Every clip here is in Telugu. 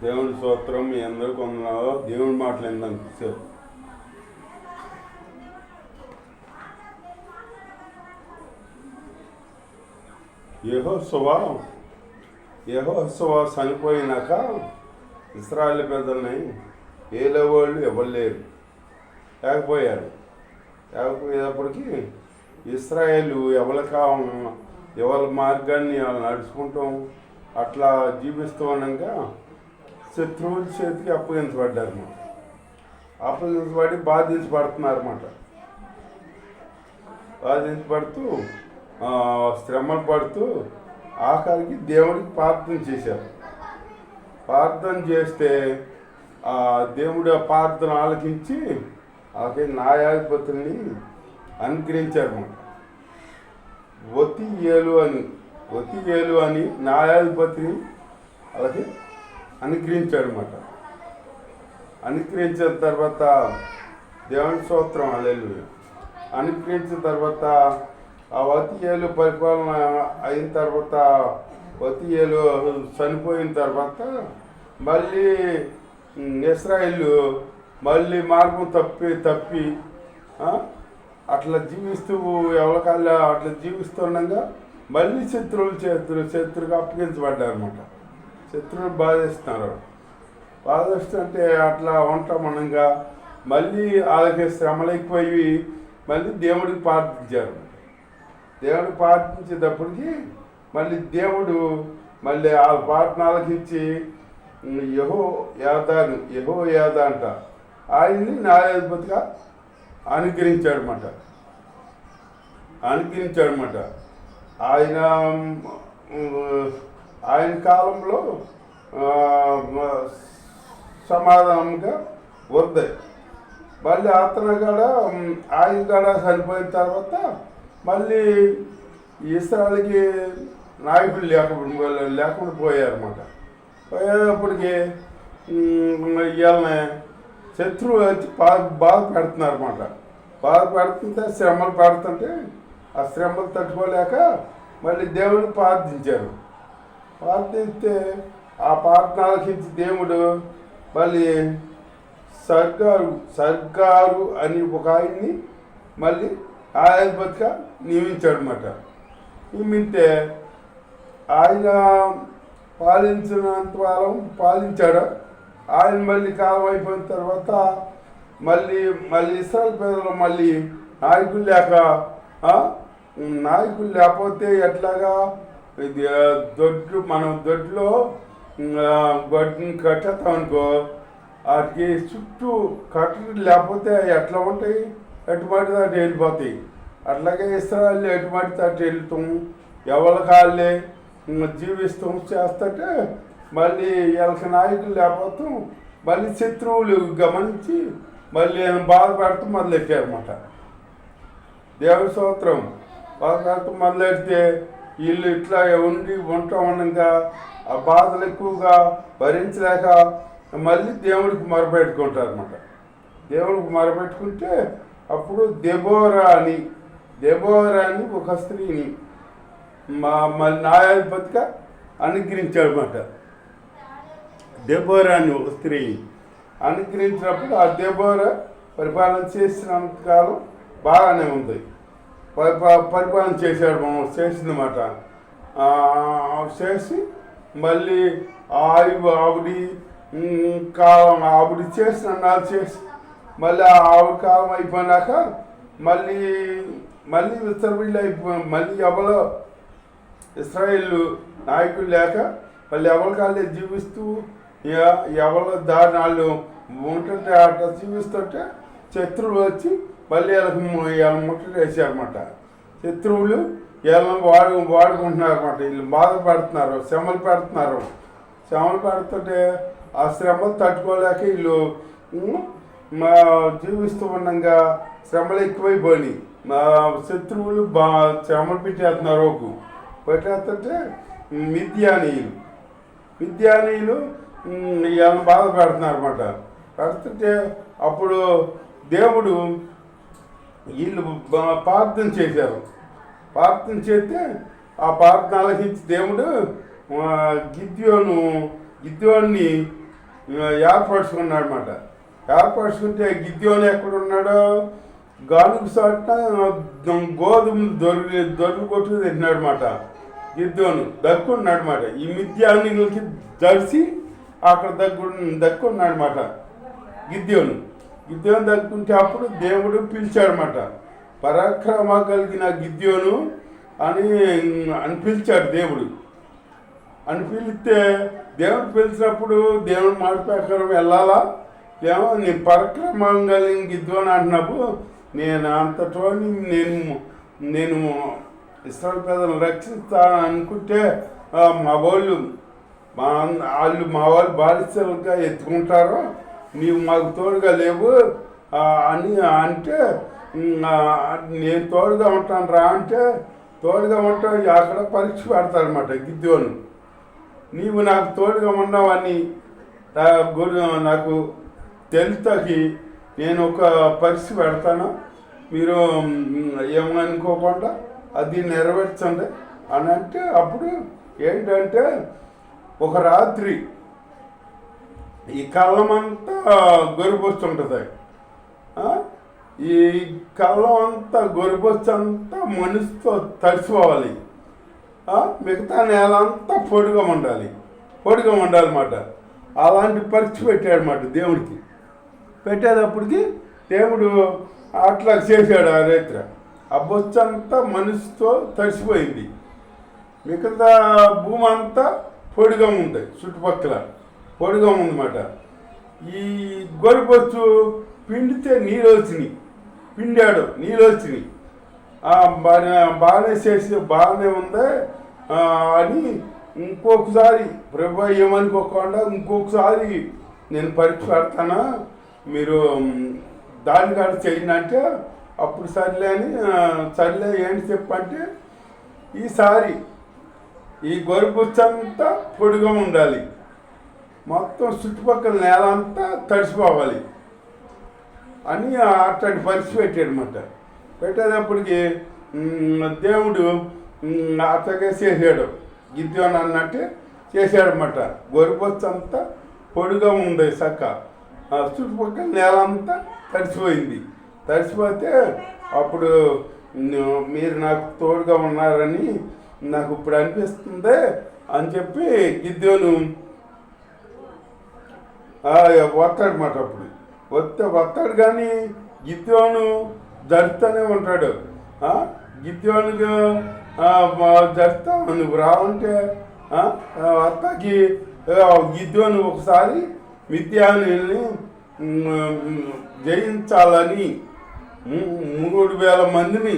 దేవుని స్తోత్రం. మీ అందరూ కొందరు దేవుని మాటలు ఏందని యెహోషువ చనిపోయినాక ఇశ్రాయేలు పెద్దల్ని ఏలేవాళ్ళు ఎవరు లేరు, లేకపోయారు. లేకపోయేటప్పటికి ఇశ్రాయేలు ఎవరి మార్గాన్ని వాళ్ళు నడుచుకుంటాం అట్లా జీవిస్తూ ఉండగా శత్రువుల చేతికి అప్పగించబడ్డారు. అప్పగించబడి బాధించబడుతున్నారు అన్నమాట. బాధించబడుతూ శ్రమలు పడుతూ ఆఖరికి దేవుడికి ప్రార్థన చేశారు. ప్రార్థన చేస్తే దేవుడు ఆ ప్రార్థన ఆలకించి అలాగే న్యాయాధిపతుల్ని అనుగ్రహించారు. ఒతియేలు అని న్యాయాధిపతిని అలాగే అనుగ్రహించాడు అన్నమాట. అనుగ్రహించిన తర్వాత దేవుని స్తోత్రం హల్లెలూయా. అనుగ్రహించిన తర్వాత ఆ ఒతియేలు పరిపాలన అయిన తర్వాత ఒతియేలు చనిపోయిన తర్వాత మళ్ళీ ఇశ్రాయేలు మళ్ళీ మార్గం తప్పి అట్లా జీవిస్తూ ఎవరికల్లా అట్లా జీవిస్తుండగా మళ్ళీ శత్రువుగా అప్పగించబడ్డారు అనమాట. శత్రువులు బాధిస్తున్నారు. బాధిస్తుంటే అట్లా ఉంటామనంగా మళ్ళీ వాళ్ళకి శ్రమలు ఎక్కువయ్యి మళ్ళీ దేవుడికి ప్రార్థించారు. దేవుడికి ప్రార్థించేటప్పటికి మళ్ళీ దేవుడు మళ్ళీ ఆ ప్రార్థన ఆలకించి యెహోయాదా అంట ఆయన్ని న్యాయాధిపతిగా అనుగ్రహించాడనమాట. ఆయన కాలంలో సమాధానంగా వద్దాయి. మళ్ళీ ఆయన కూడా చనిపోయిన తర్వాత మళ్ళీ ఇశ్రాయేలుకి నాయకులు లేకుండా పోయారన్నమాట. పోయేటప్పటికి వీళ్ళని శత్రువు వచ్చి బాధ పెడుతున్నారన్నమాట. బాధ పెడుతుంటే శ్రమలు పెడుతుంటే ఆ శ్రమలు తట్టుకోలేక మళ్ళీ దేవుడిని ప్రార్థించారు. ప్రార్థిస్తే ఆ ప్రార్థన ఆలకించి దేవుడు మళ్ళీ సర్గారు అని ఒక ఆయన్ని మళ్ళీ న్యాయాధిపతిగా నియమించాడు అన్నమాట. నియమిస్తే ఆయన పాలించినంత కాలం పాలించాడు. ఆయన మళ్ళీ కాలం అయిపోయిన తర్వాత మళ్ళీ ఇశ్రాయేలు ప్రజలు మళ్ళీ నాయకులు లేకపోతే ఎట్లాగా మనం దొడ్లో గొడ్డుని కట్టేస్తాం అనుకో, వాటికి చుట్టూ కట్టలు లేకపోతే ఎట్లా ఉంటాయి, ఎటుమాటి దాటి వెళ్ళిపోతాయి. అట్లాగే ఇశ్రాయేలు ఎటుమాటి దాటి వెళ్తాం, ఎవరి కాళ్ళే జీవిస్తాం చేస్తుంటే మళ్ళీ వీళ్ళకి నాయకులు లేకపోతాం. మళ్ళీ శత్రువులు గమనించి మళ్ళీ బాధ పెడుతూ మొదలెట్టారన్నమాట. దేవుని స్తోత్రం. బాధ పెడుతూ మొదలెడితే వీళ్ళు ఇట్లా ఉండగా ఆ బాధలు ఎక్కువగా భరించలేక మళ్ళీ దేవుడికి మొరపెట్టుకుంటారన్నమాట. దేవుడికి మొరపెట్టుకుంటే అప్పుడు దెబోరా అని ఒక స్త్రీని మళ్ళీ న్యాయాధిపతిగా అనుగ్రహించాడనమాట. దెబోరా అని ఒక స్త్రీ అనుగ్రహించినప్పుడు ఆ దెబోరా పరిపాలన చేసినంతకాలం బాగానే ఉంది. పరిపాలన చేసిందన్నమాట. చేసి మళ్ళీ ఆవిడ చేసిన నాలు చేసి మళ్ళీ ఆవిడ కాలం అయిపోయినాక మళ్ళీ విస్తరబిల్లి మళ్ళీ ఎవరో ఇశ్రాయేలు నాయకులు లేక మళ్ళీ ఎవరి కాళ్ళే జీవిస్తూ ఎవరి దారుణాలు ఉంటుంటే అట్లా జీవిస్తుంటే శత్రువులు వచ్చి మళ్ళీ వీళ్ళ ముట్టడి వేసారన్నమాట. శత్రువులు వీళ్ళని వాడుకుంటున్నారన్నమాట. వీళ్ళు బాధపడుతున్నారు, శ్రమలు పెడుతుంటే ఆ శ్రమలు తట్టుకోలేక వీళ్ళు జీవిస్తూ ఉండగా శ్రమలు ఎక్కువైపోయినాయి. శత్రువులు శ్రమలు పెట్టేస్తున్నారు. పెట్టేస్తుంటే మిద్యానీయులు వీళ్ళని బాధ పెడుతున్నారు అన్నమాట. పెడుతుంటే అప్పుడు దేవుడు వీళ్ళు ప్రార్థన చేశారు. ప్రార్థన చేస్తే ఆ ప్రార్థన ఆలకించి దేవుడు గిద్యోన్ని ఏర్పరచుకున్నాడు అనమాట. ఏర్పరచుకుంటే గిద్యోను ఎక్కడున్నాడో గానుగు సాటున గోధుమలు దొరికి కొట్టుకు తింటున్నాడు అనమాట. గిద్యోను దక్కున్నాడు అనమాట. ఈ మిద్యానీయులకి దర్శి అక్కడ దక్కున్నాడు అనమాట. గిద్యోను దక్కుంటే అప్పుడు దేవుడు పిలిచాడనమాట. పరాక్రమ కలిగిన గిద్యోను అని పిలిచాడు దేవుడు. అని పిలిస్తే దేవుడు పిలిచినప్పుడు దేవుడు మాట ప్రకారం వెళ్ళాలా? ఏమో నేను పరాక్రమం కలిగిన గిద్యోను అంటున్నప్పుడు నేను అంతటోని నేను ఇస్రాయేలు ప్రజలను రక్షిస్తాను అనుకుంటే మా వాళ్ళు బాలిసలుగా ఎత్తుకుంటారో నీవు మాకు తోడుగా లేవు అని అంటే నేను తోడుగా ఉంటాను రా అంటే తోడుగా ఉంటాను. అక్కడ పరీక్ష పెడతాడనమాట గిద్యోను. నీవు నాకు తోడుగా ఉన్నావని నాకు తెలుతాకి నేను ఒక పరీక్ష పెడతాను, మీరు ఏమనుకోకుండా అది నెరవేర్చండి అని అంటే అప్పుడు ఏంటంటే ఒక రాత్రి ఈ కళ్ళమంతా గొరిపోస్తుంటుంది. ఈ కళ్ళం అంతా గొరిపోచ్చంతా మనసుతో తడిసిపోవాలి. మిగతా నేల అంతా పొడిగా ఉండాలి అన్నమాట. అలాంటి పరీక్ష పెట్టాడనమాట దేవుడికి. పెట్టేటప్పటికి దేవుడు అట్లా చేశాడు. ఆ రైతు ఆ బొచ్చంతా మనసుతో తడిసిపోయింది. మిగతా భూమి అంతా పొడిగా ఉంది, చుట్టుపక్కల పొడిగా ఉందన్నమాట. ఈ గొరిబొచ్చు పిండితే నీళ్ళు వచ్చినాయి, పిండాడు నీళ్ళు వచ్చినాయి. బాగానే ఉంది అని ఇంకొకసారి ప్రభు ఏమనుకోకుండా ఇంకొకసారి నేను పరీక్ష పెడతానా, మీరు దానికాడ చేయండి అంటే అప్పుడు సర్లే ఏంటి చెప్పంటే ఈసారి ఈ గొరిబొచ్చంతా పొడిగా ఉండాలి, మొత్తం చుట్టుపక్కల నేల అంతా తడిసిపోవాలి అని అట్లాంటి పరీక్ష పెట్టాడనమాట. పెట్టేటప్పటికి దేవుడు అట్లాగే చేసాడు. గిద్యోను అన్నట్టు చేశాడనమాట. గొరిబొచ్చంతా పొడిగా ఉంది చక్క, చుట్టుపక్కల నేల అంతా తడిసిపోయింది. తడిసిపోతే అప్పుడు మీరు నాకు తోడుగా ఉన్నారని నాకు ఇప్పుడు అనిపిస్తుంది అని చెప్పి గిద్యోను వస్తాడనమాట. అప్పుడు వస్తాడు కానీ గిద్యోను జరుపుతూనే ఉంటాడు. గిద్యోనుగా జరుపుతా నువ్వు రావంటే అత్తకి గిద్యోను ఒకసారి మిద్యానీయుల్ని జయించాలని 3,000 మందిని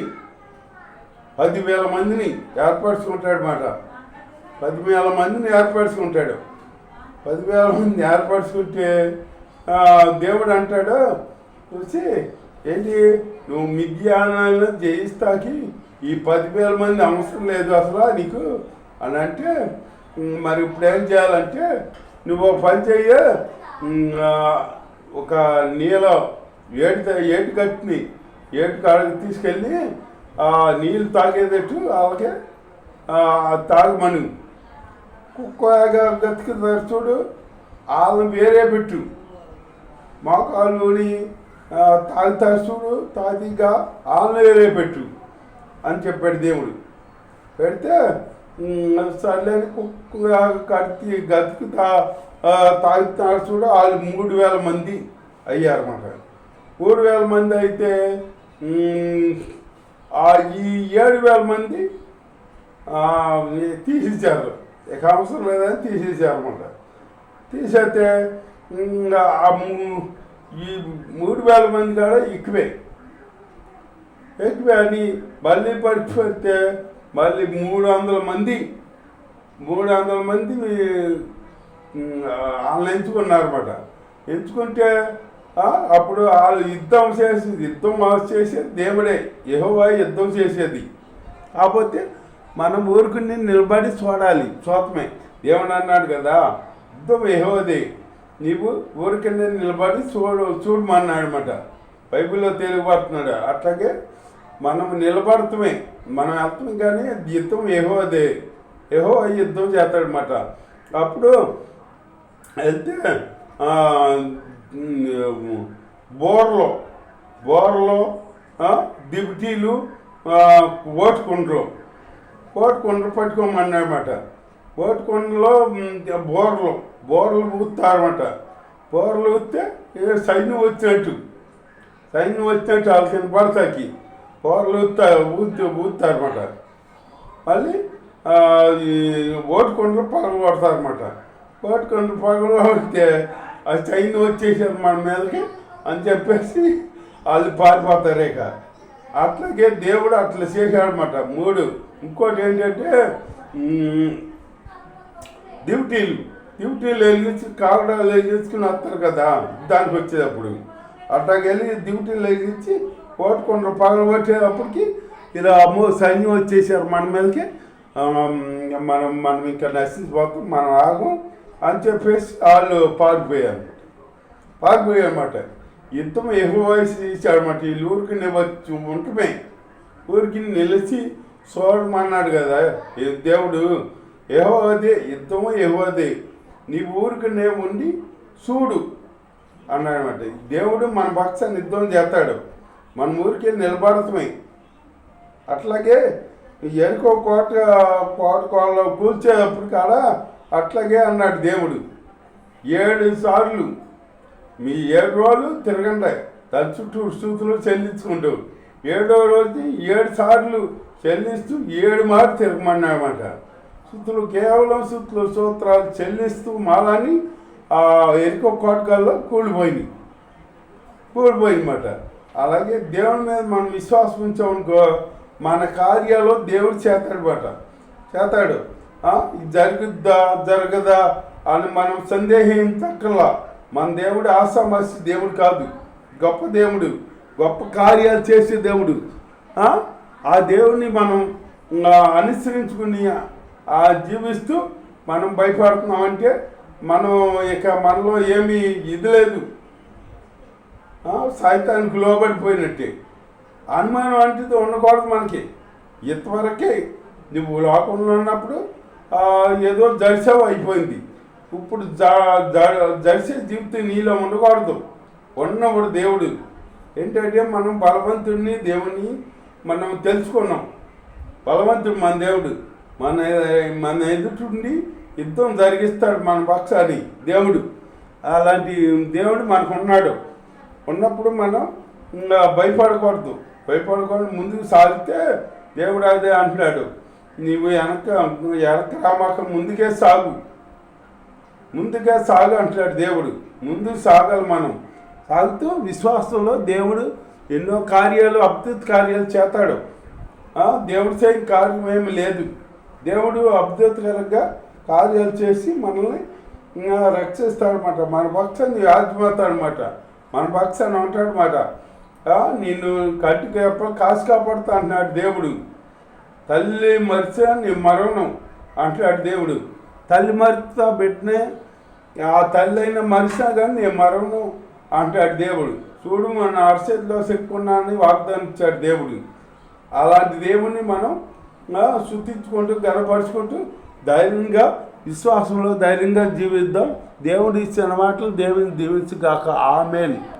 10,000 మందిని ఏర్పరచుకుంటాడు అన్నమాట. 10,000 మందిని ఏర్పరచుకుంటాడు. 10,000 మంది ఏర్పరచుకుంటే దేవుడు అంటాడు చూసి, ఏంటి నువ్వు మిద్యానాలను జయిస్తాకి ఈ 10,000 మంది అవసరం లేదు అసలు నీకు అని అంటే, మరి ఇప్పుడు ఏం చేయాలంటే నువ్వు పని చెయ్య, ఒక నీళ్ళ ఏటు కట్టిని కాడకి తీసుకెళ్ళి నీళ్ళు తాగేటట్టు అలాగే తాగమను. కుక్కగా గతికి చూడు వాళ్ళని వేరే పెట్టు, మోకాళ్ళుని తాగుతారు చూడు తాగిగా వాళ్ళని వేరే పెట్టు అని చెప్పాడు దేవుడు. పెడితే సర్లేని కుక్క కడికి గతికి తాగుతున్నారు చూడు వాళ్ళు 3,000 మంది అయ్యారన్నమాట. 3,000 మంది అయితే ఈ 7,000 మంది తీసేసారు. ఇక అవసరం లేదని తీసేసారన్నమాట. తీసేస్తే ఈ 3,000 మంది కాడ ఎక్కువే అని మళ్ళీ పరీక్ష పెడితే మళ్ళీ 300 మంది వాళ్ళని ఎంచుకున్నారన్నమాట. ఎంచుకుంటే అప్పుడు వాళ్ళు యుద్ధం చేసేది దేవుడే, యెహోవా యుద్ధం చేసేది. కాకపోతే మనం ఊరుకుని నిలబడి చూడమే. దేవుడు అన్నాడు కదా, యుద్ధం యెహోవాదే, నీవు ఊరికనే నిలబడి చూడమన్నాడు అనమాట. బైబిల్లో తెలియబడుతున్నాడు. అట్లాగే మనం నిలబడతామే, మనం వెళ్తాం కానీ యుద్ధం యెహోవాదే, యెహోవా యుద్ధం చేస్తాడనమాట. అప్పుడు వెళ్తే బోర్లో బోర్లో దిబిటీలు ఓటుకుండ్రు పట్టుకోమన్నమాట. ఓటుకుండ్రలో బోర్లు ఊతారన్నమాట. బోర్లు ఊస్తే సైన్యం వచ్చినట్టు వాళ్ళు కనపడతాకి బోర్లు ఊతారన్నమాట. మళ్ళీ ఈ ఓటుకుండ్రు పగలు కొడతారన్నమాట. ఓటుకుండ్రు పగలు కొడితే ఆ సైన్యం వచ్చేసారు మన మీదకి అని చెప్పేసి వాళ్ళు పారిపోతారు. ఇక అట్లాగే దేవుడు అట్లా చేశాడనమాట. 3 ఇంకోటి ఏంటంటే డ్యూటీలు వెలిగించి కాగడాలు వెలిగించుకుని వస్తారు కదా దానికి వచ్చేటప్పుడు. అట్లాగే వెళ్ళి డ్యూటీలు వెలిగించి ఓటుకుండ్రు పగలు కొట్టేటప్పటికి ఇలా సైన్యం వచ్చేసారు మన మీదకి. మనం ఇంకా నశించిపోతాం, మనం ఆగం అని చెప్పేసి వాళ్ళు పారిపోయారన్నమాట. యుద్ధం యెహోవా ఇచ్చాడన్నమాట. వీళ్ళు ఊరికి ఉంటమే ఊరికి నిలిచి చూడమన్నాడు కదా దేవుడు. యెహోవాదే యుద్ధము, యెహోవాదే నీ ఊరికి ఉండి చూడు అన్నాడనమాట. దేవుడు మన పక్షాన్ని యుద్ధం చేస్తాడు, మన ఊరికి నిలబడటమే. అట్లాగే ఎరుకో కోటలో కూల్చేటప్పుడు కాడ అట్లాగే అన్నాడు దేవుడు. 7 సార్లు మీ 7 రోజులు తిరగండి, దాని చుట్టూ స్థుతులు చెల్లించుకుంటూ 7వ రోజు 7 సార్లు చెల్లిస్తూ 7 మార్లు తిరగమన్నాడనమాట. స్థుతులు కేవలం సూత్రాలు చెల్లిస్తూ మాలని ఆ ఎరుకో కోటగాల్లో కూలిపోయిందన్నమాట. అలాగే దేవుని మీద మనం విశ్వాసం ఉంచామనుకో మన కార్యాలు దేవుడు చేస్తాడు. జరగదా అని మనం సందేహం తక్కలా. మన దేవుడు ఆసామాసి దేవుడు కాదు, గొప్ప దేవుడు, గొప్ప కార్యాలు చేసే దేవుడు. ఆ దేవుడిని మనం అనుసరించుకుని జీవిస్తూ మనం భయపడుతున్నామంటే మనం ఇక మనలో ఏమీ ఇది లేదు, సైతానికి లోబడిపోయినట్టే. అనుమానం అంటే ఉండకూడదు మనకి. ఇంతవరకే నువ్వు లోకంలో ఉన్నప్పుడు ఏదో జడిసావు అయిపోయింది. ఇప్పుడు జడిసే జీవితం నీలో ఉండకూడదు. ఉన్నప్పుడు దేవుడు ఏంటంటే మనం బలవంతుడిని దేవుని మనం తెలుసుకున్నాం. బలవంతుడు మన దేవుడు, మన ఎదుటి యుద్ధం జరిగిస్తాడు మన పక్షాన్ని దేవుడు. అలాంటి దేవుడు మనకు ఉన్నప్పుడు మనం భయపడకూడదు. ముందుకు సాగితే దేవుడు అదే అంటున్నాడు, నీవు వెనక రామాక ముందుకే సాగు అంటున్నాడు దేవుడు. ముందుకు సాగాలి మనం. సాగుతూ విశ్వాసంలో దేవుడు ఎన్నో అద్భుత కార్యాలు చేస్తాడు. దేవుడు చేయని కార్యం ఏమి లేదు. దేవుడు అద్భుతకరంగా కార్యాలు చేసి మనల్ని రక్షిస్తాడనమాట. మన పక్షాన్ని ఆజ్ఞతాడనమాట. మన పక్షాన్ని ఉంటాడనమాట. నిన్ను కట్టుకు ఎప్పుడు కాసు కాపాడుతా అంటున్నాడు దేవుడు. తల్లి మరిచా నీ మరణం అంటున్నాడు దేవుడు. తల్లి మరితా పెట్టినే ఆ తల్లి అయినా మరిచినా కానీ నీ మరణం అంటాడు దేవుడు. చూడు మన అరచేతిలో చెప్పుకున్నానని వాగ్దానం ఇచ్చాడు దేవుడు. అలాంటి దేవుడిని మనం శుద్ధించుకుంటూ గనపరుచుకుంటూ ధైర్యంగా విశ్వాసంలో ధైర్యంగా జీవిద్దాం. దేవుడు ఇచ్చిన మాటలు దేవుని దీవించుగాక. ఆమేన్.